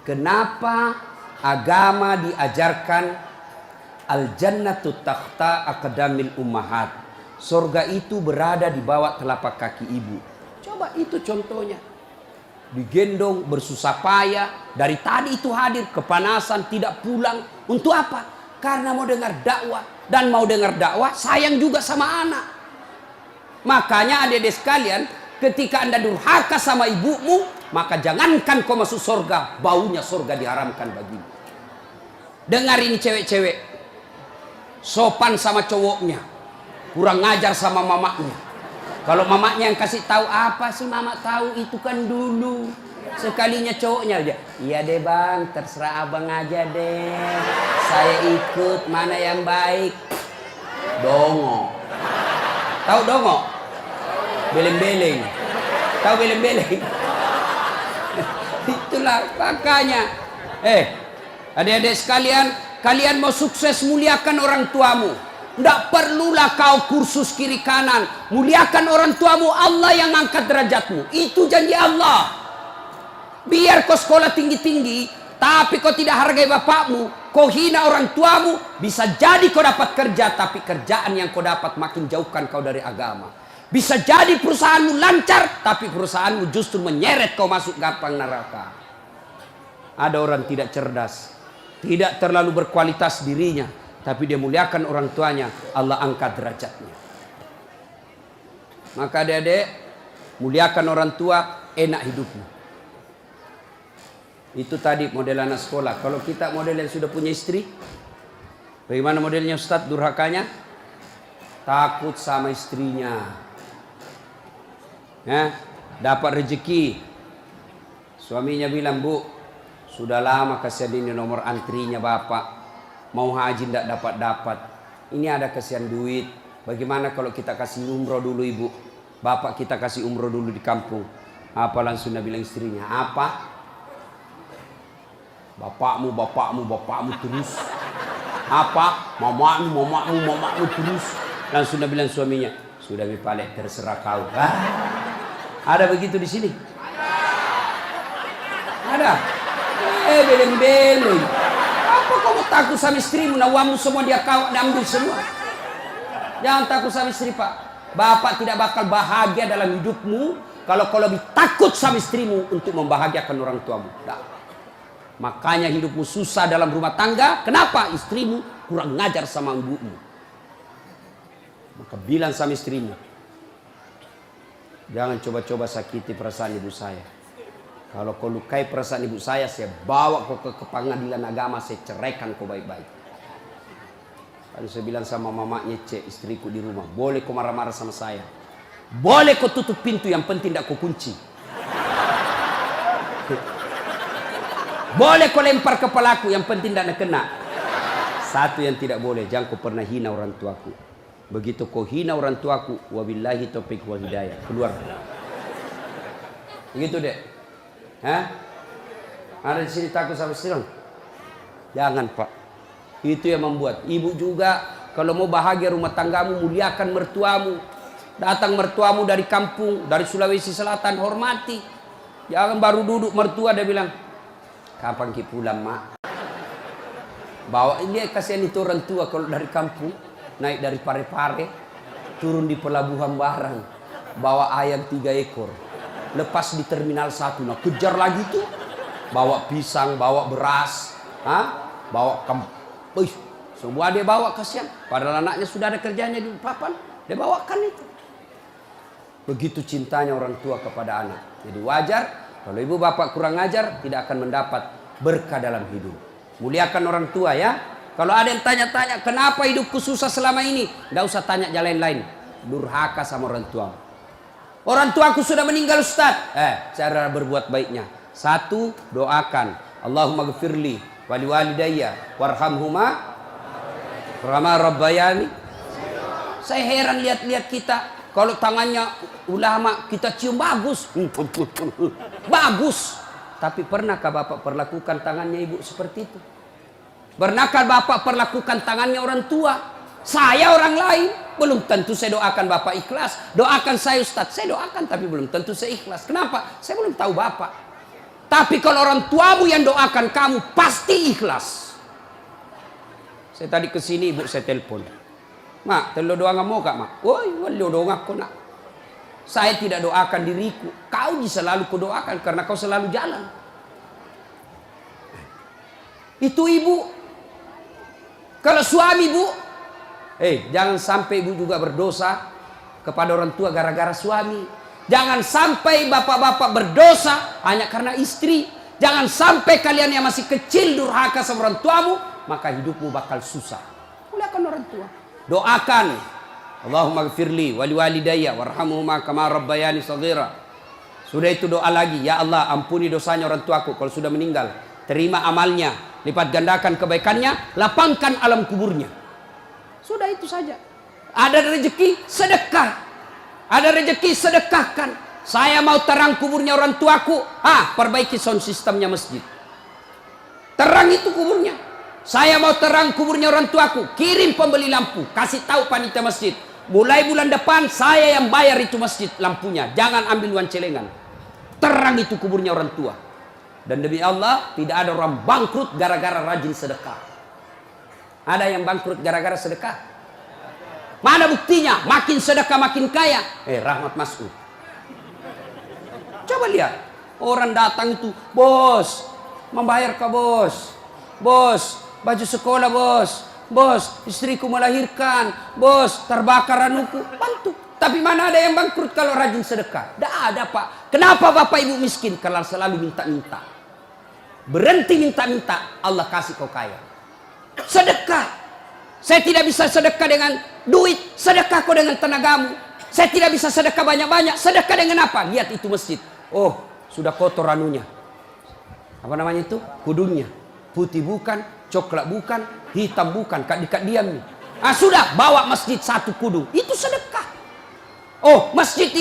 Kenapa agama diajarkan al-jannatu takhta aqdamil ummahat? Surga itu berada di bawah telapak kaki ibu. Coba itu contohnya. Digendong bersusah payah, dari tadi itu hadir, kepanasan, tidak pulang. Untuk apa? Karena mau dengar dakwah. Dan mau dengar dakwah sayang juga sama anak. Makanya adik-adik sekalian, ketika Anda durhaka sama ibumu, maka jangankan kau masuk surga, baunya surga diharamkan bagimu. Dengar ini cewek-cewek, sopan sama cowoknya, kurang ngajar sama mamaknya. Kalau mamaknya yang kasih tahu, apa sih mama tahu, itu kan dulu. Sekalinya cowoknya aja, iya deh bang, terserah abang aja deh, saya ikut, mana yang baik. Dongo. Tahu dongo? Beleng-beleng. Tahu beleng-beleng? Itulah makanya. Adik-adik sekalian, kalian mau sukses, muliakan orang tuamu. Tidak perlulah kau kursus kiri kanan. Muliakan orang tuamu, Allah yang angkat derajatmu. Itu janji Allah. Biar kau sekolah tinggi-tinggi, tapi kau tidak hargai bapakmu, kau hina orang tuamu, bisa jadi kau dapat kerja, tapi kerjaan yang kau dapat makin jauhkan kau dari agama. Bisa jadi perusahaanmu lancar, tapi perusahaanmu justru menyeret kau masuk gampang neraka. Ada orang tidak cerdas, tidak terlalu berkualitas dirinya, tapi dia muliakan orang tuanya, Allah angkat derajatnya. Maka adik-adik, muliakan orang tua, enak hidupmu. Itu tadi model anak sekolah. Kalau kita model yang sudah punya istri, bagaimana modelnya Ustadz durhakanya? Takut sama istrinya. Dapat rezeki, suaminya bilang, bu, sudah lama kasihan ini nomor antrinya bapak, mau haji tidak dapat. Ini ada kasihan duit, bagaimana kalau kita kasih umroh dulu ibu, bapak kita kasih umroh dulu di kampung. Apa langsung dia bilang istrinya, apa? Bapakmu terus. Apa? Mamamu terus. Langsung dia bilang suaminya, sudah Mipalek, terserah kau. Ada begitu di sini? Ada. Beleng-beleng. Apa kamu takut sama istrimu? Nawamu semua dia kau ambil semua. Jangan takut sama istri, Pak. Bapak tidak bakal bahagia dalam hidupmu kalau kau lebih takut sama istrimu untuk membahagiakan orang tuamu. Nah. Makanya hidupmu susah dalam rumah tangga. Kenapa? Istrimu kurang ngajar sama ibumu. Maka bilang sama istrimu, jangan coba-coba sakiti perasaan ibu saya. Kalau kau lukai perasaan ibu saya bawa kau ke pengadilan agama, saya ceraikan kau baik-baik. Lalu saya bilang sama mamanya, istriku di rumah, boleh kau marah-marah sama saya, boleh kau tutup pintu, yang penting tidak kau kunci. Boleh kau lempar kepalaku, yang penting tidak kena. Satu yang tidak boleh, jangan kau pernah hina orang tuaku. Begitu kau hina orang tuaku, wabillahi taufiq wal hidayah, keluar. Begitu deh. Ada di sini takut sama istri? Jangan, Pak. Itu yang membuat ibu juga kalau mau bahagia rumah tanggamu, muliakan mertuamu. Datang mertuamu dari kampung, dari Sulawesi Selatan, hormati. Jangan baru duduk mertua dia bilang, kapan ki pulang mak? Bawa ini, kasihan itu orang tua kalau dari kampung naik dari Parepare turun di pelabuhan barang, bawa ayam 3 ekor, lepas di terminal 1, nah kejar lagi tuh, bawa pisang, bawa beras, bawa semua dia bawa, kasihan. Padahal anaknya sudah ada kerjanya di papan, dia bawakan itu. Begitu cintanya orang tua kepada anak. Jadi wajar kalau ibu bapak kurang ajar, tidak akan mendapat berkah dalam hidup. Muliakan orang tua ya. Kalau ada yang tanya-tanya, kenapa hidupku susah selama ini? Tidak usah tanya jalan lain. Durhaka sama orang tua. Orang tuaku sudah meninggal Ustaz. Cara berbuat baiknya. 1, doakan. Allahumma gfirli wali walidayya warhamhuma kama rabbayani. Saya heran lihat-lihat kita. Kalau tangannya ulama kita cium bagus. Bagus. Tapi pernahkah Bapak perlakukan tangannya ibu seperti itu? Pernahkah Bapak perlakukan tangannya orang tua? Saya orang lain. Belum tentu saya doakan Bapak ikhlas. Doakan saya Ustaz. Saya doakan tapi belum tentu saya ikhlas. Kenapa? Saya belum tahu Bapak. Tapi kalau orang tuamu yang doakan kamu, pasti ikhlas. Saya tadi kesini ibu saya telepon. Mak, telo doa mau kak mak? Woi, walio doa aku nak. Saya tidak doakan diriku. Kau selalu kudoakan karena kau selalu jalan. Itu ibu. Kalau suami bu, jangan sampai ibu juga berdosa kepada orang tua gara-gara suami. Jangan sampai bapak-bapak berdosa hanya karena istri. Jangan sampai kalian yang masih kecil durhaka sama orang tuamu, maka hidupmu bakal susah. Muliakan orang tua. Doakan. Allahumma gfirli wali walidayya warhamhuma kama rabbayani shaghira. Sudah itu doa lagi. Ya Allah, ampuni dosanya orang tuaku kalau sudah meninggal. Terima amalnya, lipat gandakan kebaikannya, lapangkan alam kuburnya. Sudah itu saja. Ada rezeki, sedekah. Ada rezeki, sedekahkan. Saya mau terang kuburnya orang tuaku. Perbaiki sound sistemnya masjid. Terang itu kuburnya. Saya mau terang kuburnya orang tuaku. Kirim pembeli lampu. Kasih tahu panitia masjid. Mulai bulan depan saya yang bayar itu masjid lampunya. Jangan ambil uang celengan. Terang itu kuburnya orang tua. Dan demi Allah, tidak ada orang bangkrut gara-gara rajin sedekah. Ada yang bangkrut gara-gara sedekah? Mana buktinya? Makin sedekah makin kaya. Rahmat Mas'ud. Coba lihat. Orang datang itu, bos, membayar ke bos. Bos, baju sekolah bos. Bos, istriku melahirkan. Bos, terbakar anuku. Bantu. Tapi mana ada yang bangkrut kalau rajin sedekah? Tidak ada pak. Kenapa bapak ibu miskin? Karena selalu minta-minta. Berhenti minta-minta, Allah kasih kau kaya. Sedekah. Saya tidak bisa sedekah dengan duit, sedekah kau dengan tenagamu. Saya tidak bisa sedekah banyak-banyak, sedekah dengan apa? Lihat itu masjid. Oh, sudah kotor anunya. Apa namanya itu? Kudungnya. Putih bukan, coklat bukan, hitam bukan, kak diam nih. Sudah, bawa masjid satu kudung. Itu sedekah. Oh, masjid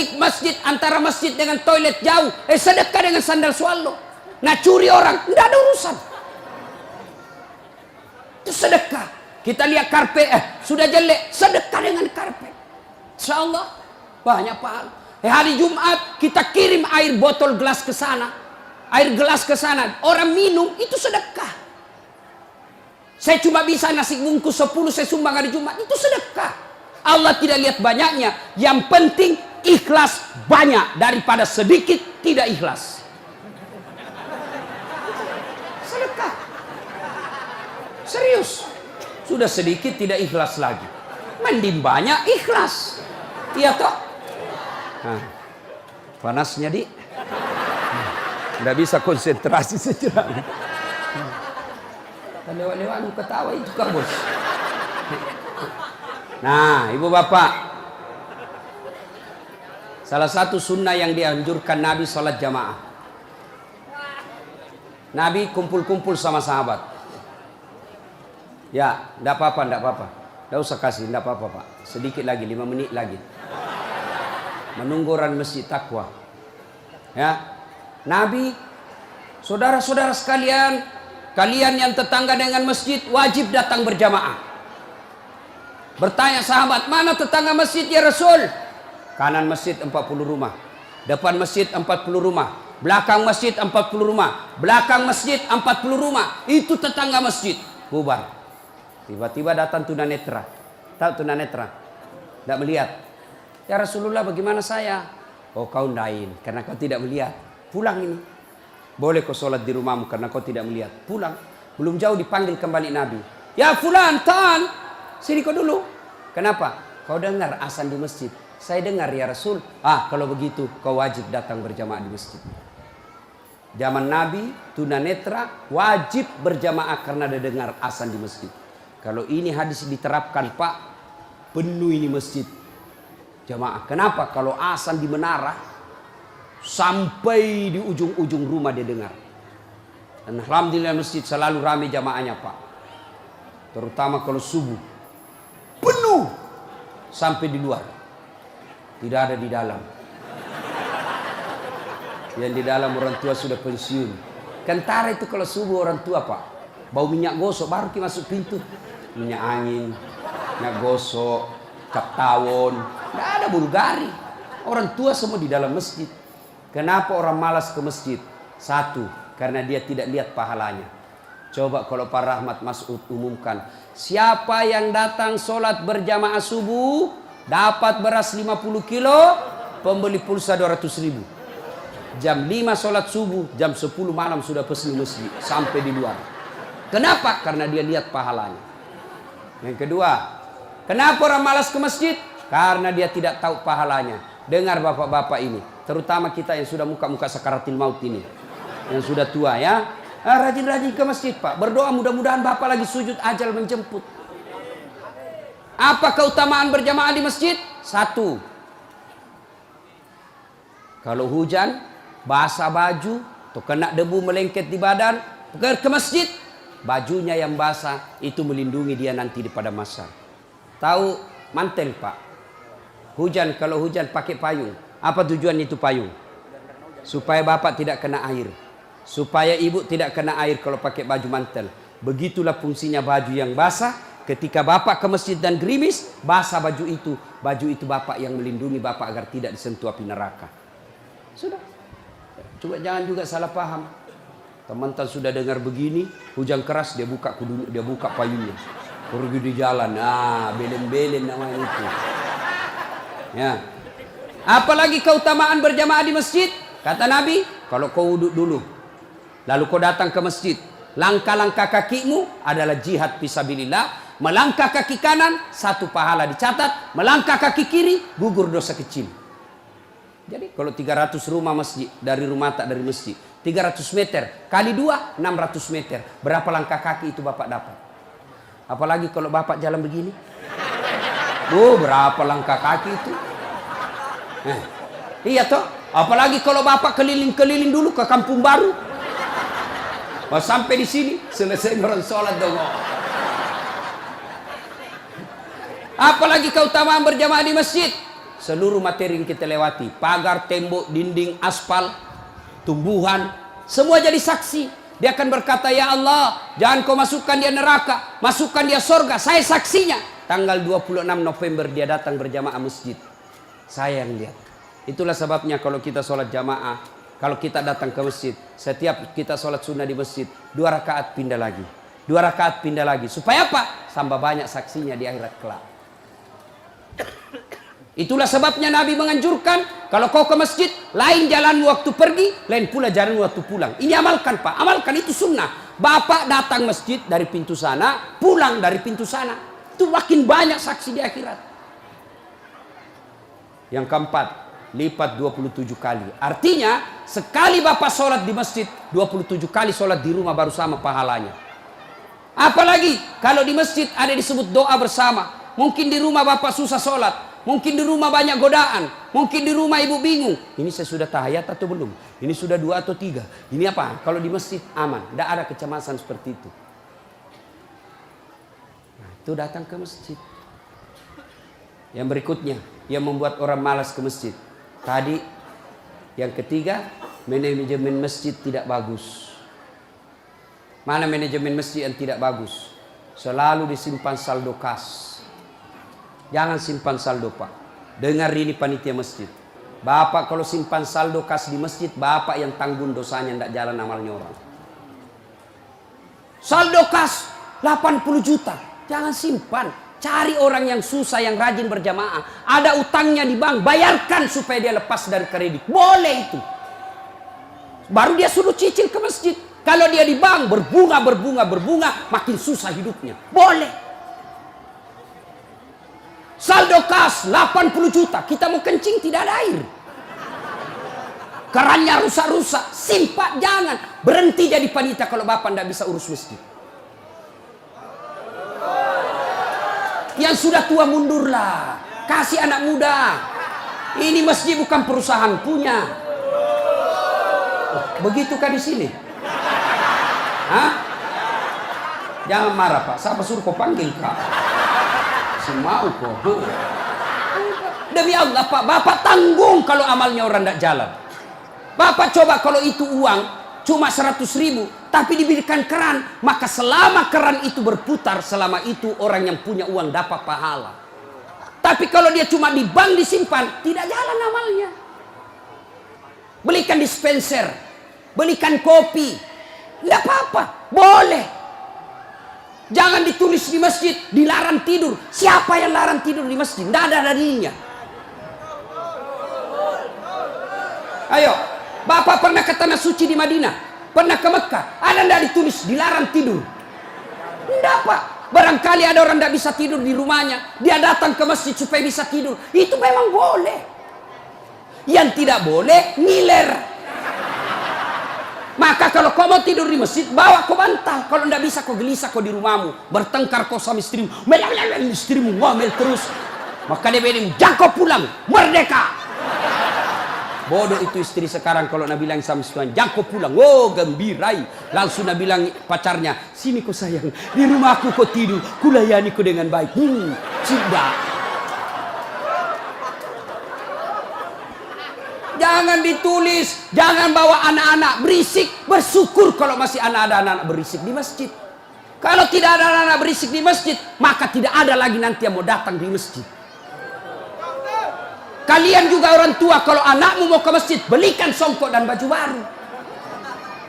antara masjid dengan toilet jauh. Sedekah dengan sandal swallow. Nah, curi orang, tidak ada urusan. Itu sedekah. Kita lihat karpet, sudah jelek, sedekah dengan karpet. Insyaallah banyak pahala. Hari Jumat kita kirim air botol gelas ke sana. Air gelas ke sana, orang minum itu sedekah. Saya cuma bisa nasi bungkus 10 saya sumbang hari Jumat, itu sedekah. Allah tidak lihat banyaknya, yang penting ikhlas banyak daripada sedikit tidak ikhlas. Sedekah. Serius. Sudah sedikit tidak ikhlas lagi. Mending banyak ikhlas. Iya toh? Panasnya di. Nggak bisa konsentrasi sejenak. Lewat-lewat ketawa itu kak bos. Nah ibu bapak. Salah satu sunnah yang dianjurkan Nabi sholat jamaah. Nabi kumpul-kumpul sama sahabat. Ya, enggak apa-apa. Enggak usah kasih, enggak apa-apa, Pak. Sedikit lagi, 5 menit lagi. Menunggu orang masjid takwa. Ya. Nabi, saudara-saudara sekalian, kalian yang tetangga dengan masjid wajib datang berjamaah. Bertanya sahabat, mana tetangga masjid ya Rasul? Kanan masjid 40 rumah. Depan masjid 40 rumah. Belakang masjid 40 rumah. Belakang masjid 40 rumah. Itu tetangga masjid. Bubar. Tiba-tiba datang tunanetra. Tahu tunanetra? Tidak melihat. Ya Rasulullah bagaimana saya? Oh kau lain karena kau tidak melihat. Pulang ini. Boleh kau sholat di rumahmu karena kau tidak melihat. Pulang. Belum jauh dipanggil kembali Nabi. Ya fulan, tan. Sini kau dulu. Kenapa? Kau dengar azan di masjid. Saya dengar ya Rasul. Kalau begitu kau wajib datang berjamaah di masjid. Zaman Nabi, tunanetra wajib berjamaah karena dia dengar azan di masjid. Kalau ini hadis diterapkan Pak, penuh ini masjid jamaah. Kenapa? Kalau azan di menara sampai di ujung-ujung rumah dia dengar. Dan alhamdulillah masjid selalu ramai jamaahnya Pak. Terutama kalau subuh. Penuh sampai di luar. Tidak ada di dalam. Yang di dalam orang tua sudah pensiun. Kentara itu kalau subuh orang tua Pak. Bau minyak gosok baru kita masuk pintu. Minyak angin, minyak gosok, cap tawon. Tidak ada Bulgari. Orang tua semua di dalam masjid. Kenapa orang malas ke masjid? Satu, karena dia tidak lihat pahalanya. Coba kalau Pak Rahmat Mas'ud umumkan, siapa yang datang sholat berjamaah subuh dapat beras 50 kilo, pembeli pulsa 200.000. Jam 5 sholat subuh, jam 10 malam sudah pesan masjid sampai di luar. Kenapa? Karena dia lihat pahalanya. Yang kedua, kenapa orang malas ke masjid? Karena dia tidak tahu pahalanya. Dengar bapak-bapak ini, terutama kita yang sudah muka-muka sakaratil maut ini, yang sudah tua ya, rajin-rajin ke masjid Pak, berdoa mudah-mudahan bapak lagi sujud ajal menjemput. Apa keutamaan berjamaah di masjid? Satu, kalau hujan, basah baju, atau kena debu melengket di badan, ke masjid, bajunya yang basah itu melindungi dia nanti di pada masa. Tahu mantel Pak, hujan, kalau hujan pakai payung. Apa tujuan itu payung? Supaya bapak tidak kena air, supaya ibu tidak kena air kalau pakai baju mantel. Begitulah fungsinya baju yang basah. Ketika bapak ke masjid dan gerimis, basah baju itu bapak yang melindungi bapak agar tidak disentuh api neraka. Sudah. Coba jangan juga salah paham. Teman-teman sudah dengar begini, hujan keras dia buka payungnya, pergi di jalan, belen-belen namanya itu. Ya. Apalagi keutamaan berjamaah di masjid? Kata Nabi, kalau kau wudhu dulu, lalu kau datang ke masjid, langkah-langkah kakimu adalah jihad fisabilillah. Melangkah kaki kanan, 1 pahala dicatat. Melangkah kaki kiri, gugur dosa kecil. Jadi kalau 300 rumah masjid, dari rumah tak dari masjid, 300 meter kali 2, 600 meter. Berapa langkah kaki itu bapak dapat? Apalagi kalau bapak jalan begini. Berapa langkah kaki itu? Iya toh. Apalagi kalau bapak keliling-keliling dulu ke kampung baru. Sampai di sini selesai orang sholat dong. Apalagi keutamaan berjamaah di masjid. Seluruh materi yang kita lewati, pagar, tembok, dinding, aspal, tumbuhan, semua jadi saksi. Dia akan berkata, ya Allah, jangan kau masukkan dia neraka, masukkan dia surga. Saya saksinya. Tanggal 26 November dia datang berjamaah masjid. Saya yang lihat. Itulah sebabnya kalau kita sholat jamaah, kalau kita datang ke masjid, setiap kita sholat sunnah di masjid, 2 rakaat pindah lagi, 2 rakaat pindah lagi. Supaya apa? Tambah banyak saksinya di akhirat kelak. Itulah sebabnya Nabi menganjurkan, kalau kau ke masjid, lain jalan waktu pergi, lain pula jalan waktu pulang. Ini amalkan Pak, amalkan, itu sunnah. Bapak datang masjid dari pintu sana, pulang dari pintu sana. Itu makin banyak saksi di akhirat. Yang keempat, lipat 27 kali. Artinya, sekali bapak sholat di masjid, 27 kali sholat di rumah baru sama pahalanya. Apalagi, kalau di masjid ada disebut doa bersama. Mungkin di rumah bapak susah sholat. Mungkin di rumah banyak godaan. Mungkin di rumah ibu bingung. Ini saya sudah tahiyat atau belum? Ini sudah 2 atau 3? Ini apa? Kalau di masjid aman. Tidak ada kecemasan seperti itu. Nah, itu datang ke masjid. Yang berikutnya, yang membuat orang malas ke masjid. Tadi, yang ketiga, manajemen masjid tidak bagus. Mana manajemen masjid yang tidak bagus? Selalu disimpan saldo kas. Jangan simpan saldo Pak. Dengar ini panitia masjid. Bapak kalau simpan saldo kas di masjid, bapak yang tanggung dosanya, tidak jalan amalnya orang. Saldo kas 80 juta. Jangan simpan. Cari orang yang susah, yang rajin berjamaah. Ada utangnya di bank, bayarkan supaya dia lepas dari kredit. Boleh itu. Baru dia suruh cicil ke masjid. Kalau dia di bank berbunga, makin susah hidupnya. Boleh. Saldo kas 80 juta, kita mau kencing tidak ada air. Kerannya rusak-rusak, simpan, jangan. Berhenti jadi panitia kalau bapak tidak bisa urus masjid. Yang sudah tua mundurlah, kasih anak muda. Ini masjid bukan perusahaan punya. Begitukah di sini? Hah? Jangan marah Pak, siapa suruh kau panggil Kak? Mau kok. Demi Allah Pak, bapak tanggung kalau amalnya orang tidak jalan. Bapak coba kalau itu uang cuma 100.000, tapi diberikan keran, maka selama keran itu berputar, selama itu orang yang punya uang dapat pahala. Tapi kalau dia cuma di bank disimpan, tidak jalan amalnya. Belikan dispenser, belikan kopi. Tidak apa-apa, boleh. Jangan ditulis di masjid, dilarang tidur. Siapa yang larang tidur di masjid? Tidak ada dalilnya. Ayo, Bapak pernah ke Tanah Suci di Madinah? Pernah ke Mekah? Ada tidak ditulis dilarang tidur? Tidak, Pak. Barangkali ada orang tidak bisa tidur di rumahnya, dia datang ke masjid supaya bisa tidur. Itu memang boleh. Yang tidak boleh, ngiler. Maka kalau kau mau tidur di masjid, bawa kau bantal. Kalau tidak bisa, kau gelisah kau di rumahmu. Bertengkar kau sama istrimu. Istrimu ngomel terus. Maka dia bilang, jangan kau pulang. Merdeka. Bodoh itu istri sekarang kalau Nabi bilang sama istrinya, jangan kau pulang. Oh, gembirai. Langsung Nabi bilang pacarnya, sini kau sayang. Di rumahku kau tidur. Kulayani kau dengan baik. Sudah. Jangan ditulis, jangan bawa anak-anak berisik. Bersyukur kalau masih ada anak-anak berisik di masjid. Kalau tidak ada anak-anak berisik di masjid, maka tidak ada lagi nanti yang mau datang di masjid. Kalian juga orang tua, kalau anakmu mau ke masjid, belikan songkok dan baju baru.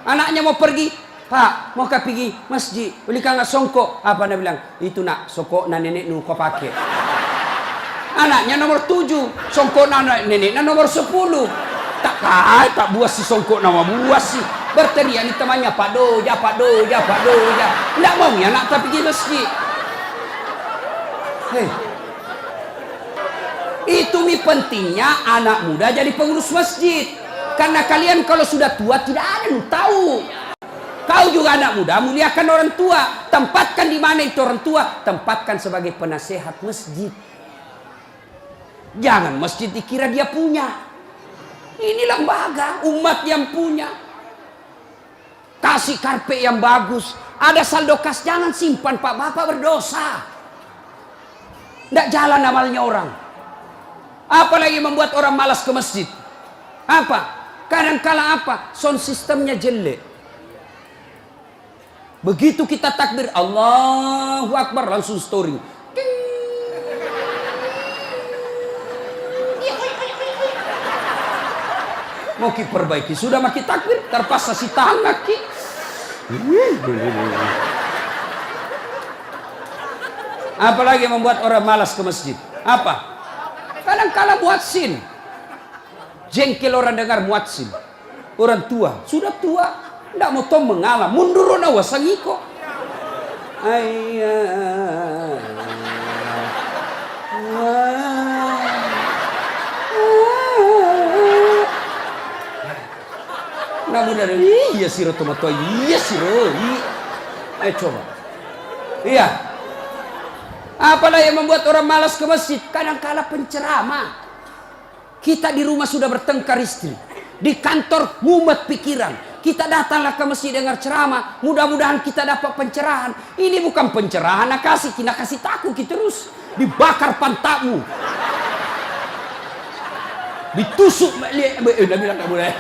Anaknya mau pergi, Pak, mau pergi masjid, belikan songkok. Apa dia bilang? Itu nak, songkok na nenek nu kau pakai. Anaknya nomor 7, songkok anak nenek nomor 10. Tak buas si songkok nama buas sih. Berteriak ni temannya, Pak Doja, Pak Doja, Pak Doja. Tidak mau ya nak tapi pergi masjid. Hei. Itu pentingnya anak muda jadi pengurus masjid. Karena kalian kalau sudah tua tidak ada yang tahu. Kau juga anak muda, muliakan orang tua. Tempatkan di mana itu orang tua? Tempatkan sebagai penasehat masjid. Jangan masjid dikira dia punya. Ini lembaga, umat yang punya. Kasih karpet yang bagus. Ada saldo kas, jangan simpan Pak, Bapak berdosa. Tidak jalan amalnya orang. Apalagi membuat orang malas ke masjid. Apa? Kadang-kala apa? Sound sistemnya jelek. Begitu kita takbir, Allahu Akbar, langsung story. Mau ki perbaiki, sudah maki takbir, terpaksa si tangan ki. Apalagi membuat orang malas ke masjid. Apa? Kadang-kala muadzin. Jengkel orang dengar muadzin. Orang tua, sudah tua, tidak mau tom mengalah, mundur na wasangiko. Ayah. Namun dari iya siro tomato, iya siro. Coba. Iya. Apalah yang membuat orang malas ke masjid? Kadang-kala penceramah. Kita di rumah sudah bertengkar istri. Di kantor mumet pikiran. Kita datanglah ke masjid dengar ceramah. Mudah-mudahan kita dapat pencerahan. Ini bukan pencerahan, nak kasih takut kita terus. Dibakar pantatmu. Ditusuk. Udah bilang tak boleh.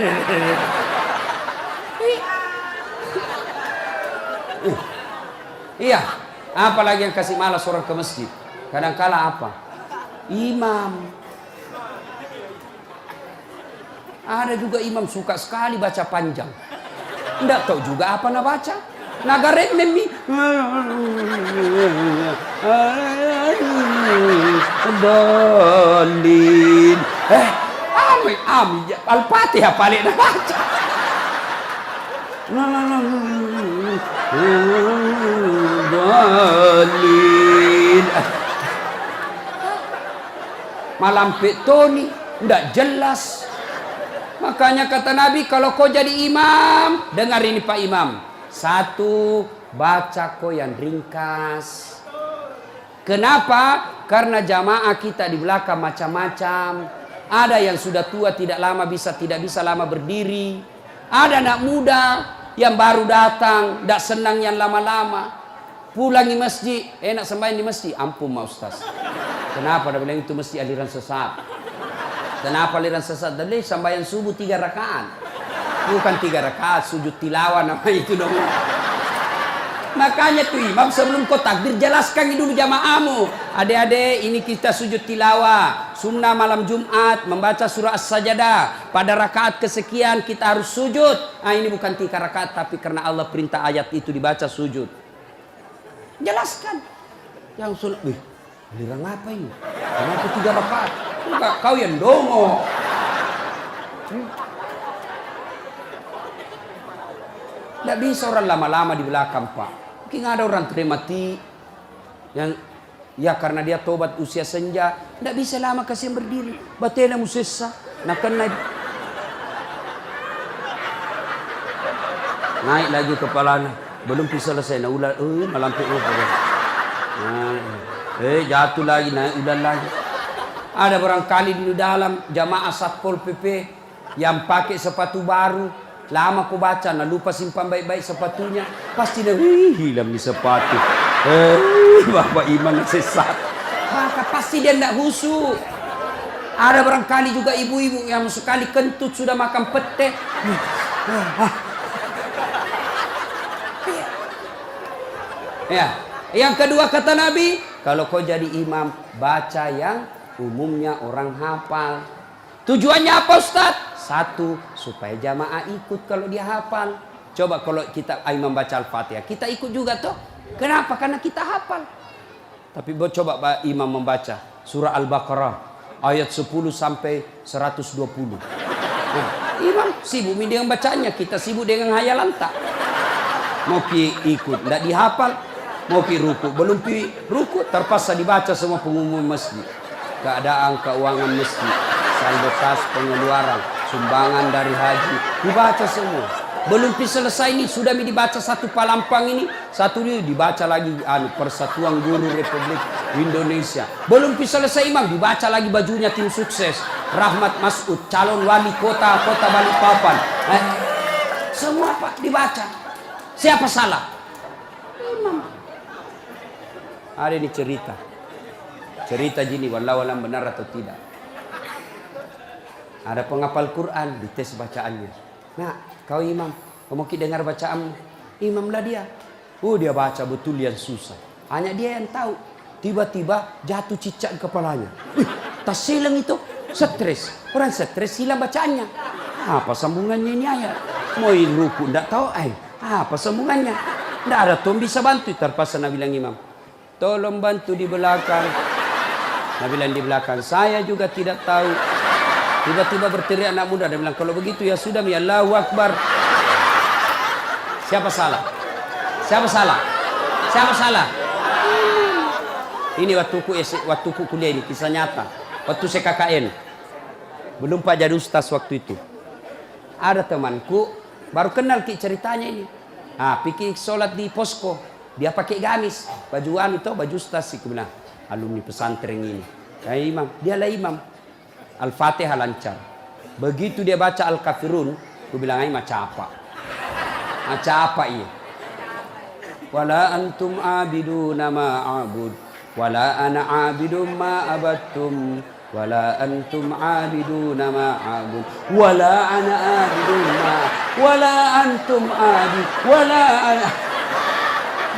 Iya. Apalagi yang kasih malas orang ke masjid. Kadang-kala apa? Imam. Ada juga imam suka sekali baca panjang. Tidak tahu juga apa nak baca. Nagarek memi. Dalin. Al-Fatihah paling nak baca. Dalin. Malam petoni tidak jelas. Makanya kata Nabi, kalau kau jadi imam, dengar ini Pak Imam. 1, baca kau yang ringkas. Kenapa? Karena jamaah kita di belakang macam-macam. Ada yang sudah tua tidak bisa lama berdiri. Ada anak muda yang baru datang, tidak senang yang lama-lama. Pulang di masjid, enak sembahyang di masjid. Ampun Ma Ustaz. Kenapa? Dia bilang itu mesti aliran sesat. Kenapa aliran sesat? Dari sembahyang subuh 3 rakaat. Bukan 3 rakaat, sujud tilawah nama itu dong. Makanya tuh imam sebelum kau takbir jelaskan dulu jamaahmu. Adik-adik, ini kita sujud tilawah. Sunnah malam Jumat membaca surah As-Sajadah. Pada rakaat kesekian kita harus sujud. Nah, ini bukan 3 rakaat, tapi karena Allah perintah ayat itu dibaca sujud. Jelaskan. Yang sunnah, giliran apa ini? Kenapa 3 rakaat? Enggak, kau yang dongo. Tidak bisa orang lama-lama di belakang, Pak. Mungkin ada orang mati yang ya karena dia tobat usia senja, tidak bisa lama kasih berdiri. Batena musessa, nak naik lagi kepalanya, belum bisa selesai. Nah ulah, malampir lupa. Jatuh lagi, naik udah lagi. Ada barangkali di dalam jamaah Satpol PP yang pakai sepatu baru, lama ku baca, nah lupa simpan baik-baik sepatunya, pasti dia hilang di sepatu. Bapak imam sesat, maka pasti dia tidak khusyuk. Ada barangkali juga ibu-ibu yang sekali kentut sudah makan pete. Ya, yang kedua kata Nabi, kalau kau jadi imam, baca yang umumnya orang hafal. Tujuannya apa, Ustaz? 1, supaya jamaah ikut kalau dia hafal. Coba kalau kita imam baca Al-Fatihah, kita ikut juga toh. Kenapa? Karena kita hafal. Tapi coba imam membaca surah Al-Baqarah ayat 10 sampai 120. Nah, imam sibuk dengan bacanya, kita sibuk dengan hayalan tak. Mau ikut, tidak dihafal. Mau ruku, belum ruku, terpaksa dibaca semua pengumuman masjid. Keadaan keuangan masjid, saldo kas pengeluaran, sumbangan dari haji, dibaca semua. Belum selesai ini, sudah dibaca satu palampang ini, satu ini dibaca lagi Persatuan Guru Republik Indonesia. Belum selesai imam, dibaca lagi bajunya tim sukses. Rahmat Masud, calon wali kota Balikpapan. Semua Pak dibaca. Siapa salah? Imam. Ada ini cerita gini, wallahu alam benar atau tidak. Ada penghafal Quran, dites bacaannya. Nah, kau imam, kau mau dengar bacaan imam lah dia. Dia baca betul yang susah. Hanya dia yang tahu. Tiba-tiba jatuh cicak di kepalanya. Tas silang itu, stres. Orang stres hilang bacaannya. Apa sambungannya ini ayat? Mau ruku, tidak tahu. Apa sambungannya? Tidak ada tuh bisa bantu. Terpaksa Nabi bilang imam, tolong bantu di belakang. Nabi bilang di belakang, saya juga tidak tahu. Tiba-tiba berteriak anak muda. Dia bilang, kalau begitu ya sudah, ya Allahu Akbar. Siapa salah? Siapa salah? Siapa salah? Ini waktuku kuliah ini, kisah nyata. Waktu saya KKN. Belum Pak jadi ustaz waktu itu. Ada temanku, baru kenal ceritanya ini. Pikir sholat di posko. Dia pakai gamis. Baju baju ustaz sih. Bilang, alumni pesantren ini. Imam, dialah imam. Al-Fatihah lancar. Begitu dia baca Al-Kafirun, aku bilang macam apa? Macam apa ini? Wala antum abiduna ma a'bud, wala ana abidum ma abattum, wala antum abiduna ma a'bud, wala ana abidum ma, wala antum abid, wala ana.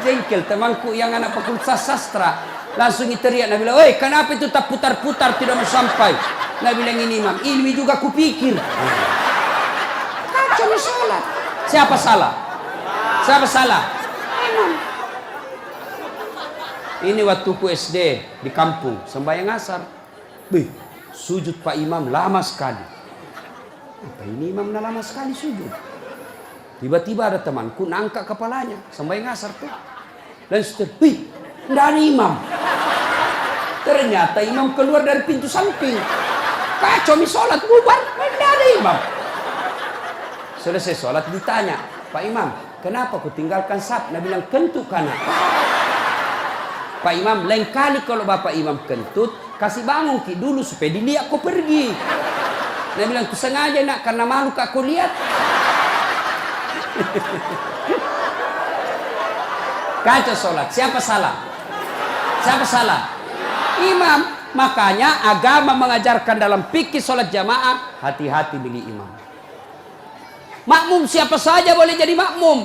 Jengkel temanku yang anak fakultas sastra. Langsung teriak, Nabi bilang, "Oi, kenapa itu tak putar-putar tidak mau sampai?" Nabi bilang, ini imam, ilmi juga kupikir. Kacau sholat. Siapa salah? Siapa salah? Imam. Ini waktuku SD di kampung, sembahyang asar. Sujud Pak Imam lama sekali. Apa ini imam lama sekali sujud? Tiba-tiba ada temanku nangkat kepalanya, sembahyang asar tuh. Dan tidak ada imam. Ternyata imam keluar dari pintu samping. Kacau sholat bubar, tidak ada imam. Selesai sholat ditanya, Pak Imam, kenapa kau tinggalkan saf? Nabi bilang, kentut kanan. Pak Imam, lain kali kalau Bapak Imam kentut, kasih bangun dulu supaya dilihat kau pergi. Nabi bilang, ku sengaja nak, karena malu kau lihat. Kacau sholat, siapa salah? Siapa salah? Imam. Makanya agama mengajarkan dalam fikih sholat jamaah, hati-hati milih imam. Makmum siapa saja boleh jadi makmum.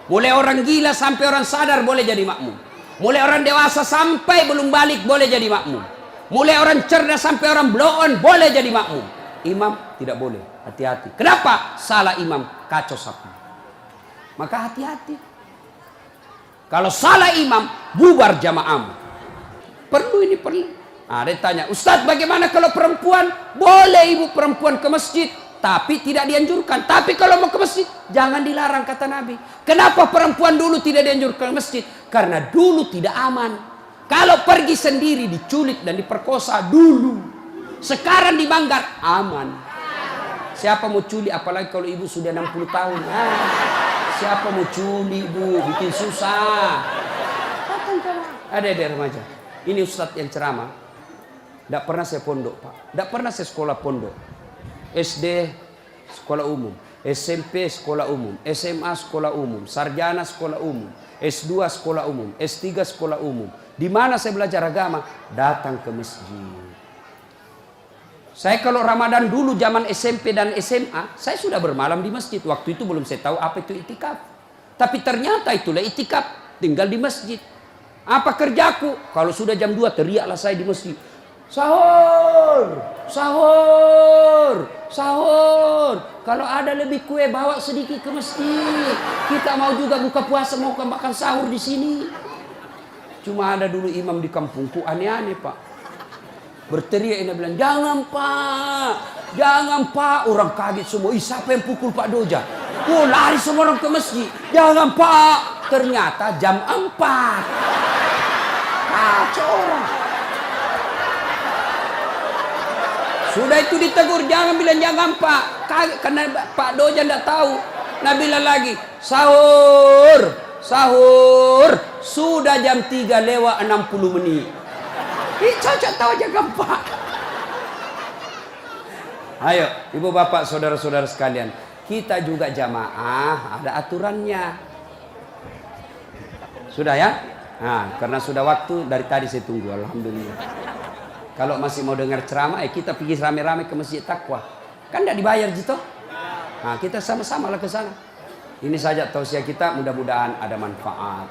Mulai orang gila sampai orang sadar boleh jadi makmum. Mulai orang dewasa sampai belum balik boleh jadi makmum. Mulai orang cerdas sampai orang blow on boleh jadi makmum. Imam tidak boleh. Hati-hati. Kenapa? Salah imam kacau sapi. Maka hati-hati. Kalau salah imam bubar jamaahmu. Perlu ini perlu. Dia tanya, Ustadz bagaimana kalau perempuan? Boleh ibu perempuan ke masjid, tapi tidak dianjurkan. Tapi kalau mau ke masjid, jangan dilarang kata Nabi. Kenapa perempuan dulu tidak dianjurkan ke masjid? Karena dulu tidak aman. Kalau pergi sendiri diculik dan diperkosa dulu. Sekarang di Manggar aman. Siapa mau culik apalagi kalau ibu sudah 60 tahun. Siapa mau culik bu? Bikin susah. Ada remaja. Ini ustadz yang ceramah. Tidak pernah saya pondok pak. Tidak pernah saya sekolah pondok. SD sekolah umum, SMP sekolah umum, SMA sekolah umum, sarjana sekolah umum, S2 sekolah umum, S3 sekolah umum. Di mana saya belajar agama? Datang ke masjid. Saya kalau Ramadan dulu zaman SMP dan SMA, saya sudah bermalam di masjid. Waktu itu belum saya tahu apa itu itikaf. Tapi ternyata itulah itikaf, tinggal di masjid. Apa kerjaku? Kalau sudah jam 2 teriaklah saya di masjid. Sahur, sahur, sahur. Kalau ada lebih kue bawa sedikit ke masjid. Kita mau juga buka puasa mau makan sahur di sini. Cuma ada dulu imam di kampungku aneh-aneh pak. Berteriak ini bilang jangan pak, jangan pak. Orang kaget semua. Siapa yang pukul Pak Doja? Lari semua orang ke masjid. Jangan pak. Ternyata jam 4. Kacau orang. Sudah itu ditegur, jangan bilang jangan pak. Karena Pak Doja tidak tahu. Nah bilang lagi, sahur, sahur. Sudah jam 3 lewat 60 menit. Cocok tahu jangan pak. Ayo, ibu bapak, saudara-saudara sekalian. Kita juga jamaah, ada aturannya. Sudah ya? Nah, karena sudah waktu, dari tadi saya tunggu, alhamdulillah. Kalau masih mau dengar ceramah, kita pergi rame-rame ke Masjid Taqwa. Kan tidak dibayar gitu. Nah, kita sama-sama lah ke sana. Ini saja tausiah kita, mudah-mudahan ada manfaat.